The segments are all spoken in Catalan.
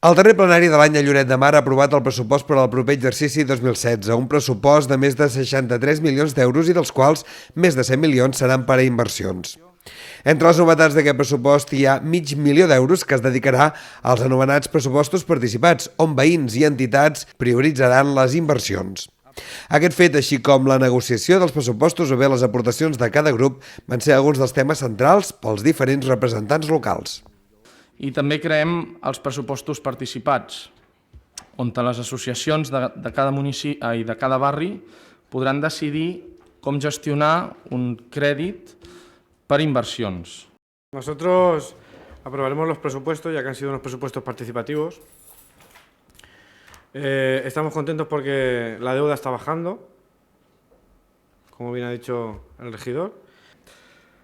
El darrer plenari de l'any a Lloret de Mar ha aprovat el pressupost per al proper exercici 2016, un pressupost de més de 63 milions d'euros i dels quals més de 100 milions seran per a inversions. Entre les novetats d'aquest pressupost hi ha $500.000 d'euros que es dedicarà als anomenats pressupostos participats, on veïns i entitats prioritzaran les inversions. Aquest fet, així com la negociació dels pressupostos o bé les aportacions de cada grup, van ser alguns dels temes centrals pels diferents representants locals. I també creem els pressupostos participats, on les associacions de cada municipi i de cada barri podran decidir com gestionar un crèdit per inversions. Nosotros aprobaremos los presupuestos, ya que han sido unos presupuestos participativos. Estamos contentos porque la deuda está bajando, como bien ha dicho el regidor.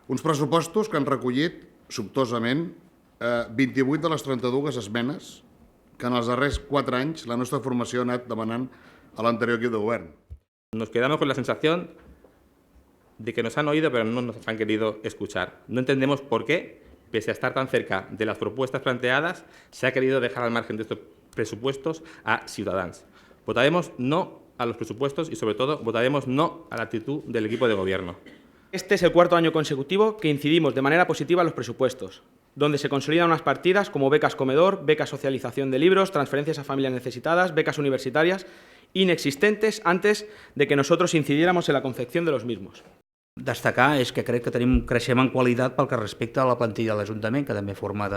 Uns pressupostos que han recollit, sobtosament, 28 de les 32 esmenes que en els darrers 4 anys la nostra formació ha anat demanant a l'anterior equip de govern. Nos quedamos con la sensación de que nos han oído pero no nos han querido escuchar. No entendemos por qué, pese a estar tan cerca de las propuestas planteadas, se ha querido dejar al margen de estos presupuestos a Ciudadanos. Votaremos no a los presupuestos y, sobre todo, votaremos no a la actitud del equipo de gobierno. Este es el cuarto año consecutivo que incidimos de manera positiva en los presupuestos, donde se consolidan unas partidas como becas comedor, becas socialización de libros, transferencias a familias necesitadas, becas universitarias, inexistentes antes de que nosotros incidiéramos en la confección de los mismos. Destacar és que crec que tenim creixem en qualitat pel que respecta a la plantilla de l'Ajuntament, que també forma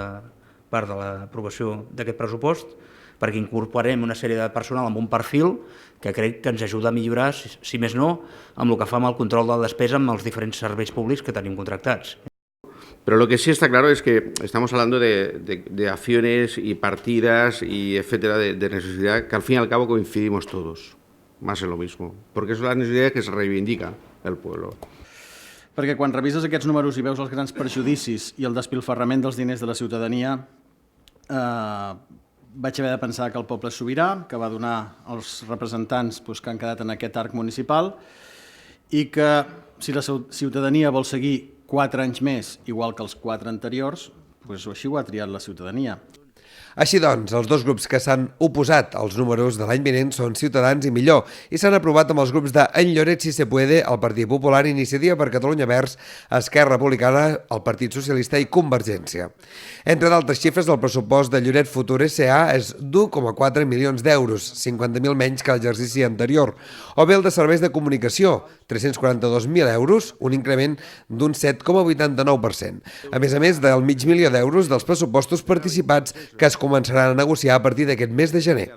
part de l'aprovació d'aquest pressupost, perquè incorporem una sèrie de personal amb un perfil que crec que ens ajuda a millorar, si més no, amb el que fa amb el control de la despesa amb els diferents serveis públics que tenim contractats. Pero lo que sí está claro es que estamos hablando de acciones y partidas y etcétera de necesidad que al fin y al cabo coincidimos todos, más en lo mismo, porque es la necesidad que se reivindica el pueblo. Perquè quan revises aquests números i veus els grans perjudicis i el despilfarrament dels diners de la ciutadania, vaig haver de pensar que el poble és sobirà, que va donar els representants que han quedat en aquest arc municipal i que si la ciutadania vol seguir 4 anys més, igual que els 4 anteriors, així ho ha triat la ciutadania. Així doncs, els dos grups que s'han oposat als números de l'any vinent són Ciutadans i Millor i s'han aprovat amb els grups de En Lloret si se puede, el Partit Popular, Iniciativa per Catalunya Verds, Esquerra Republicana, el Partit Socialista i Convergència. Entre d'altres xifres, el pressupost de Lloret Futur S.A. és d'1,4 milions d'euros, 50.000 menys que l'exercici anterior, o bé el de serveis de comunicació, 342.000 euros, un increment d'un 7,89%. A més del $500.000 d'euros dels pressupostos participats que es començaran a negociar a partir d'aquest mes de gener.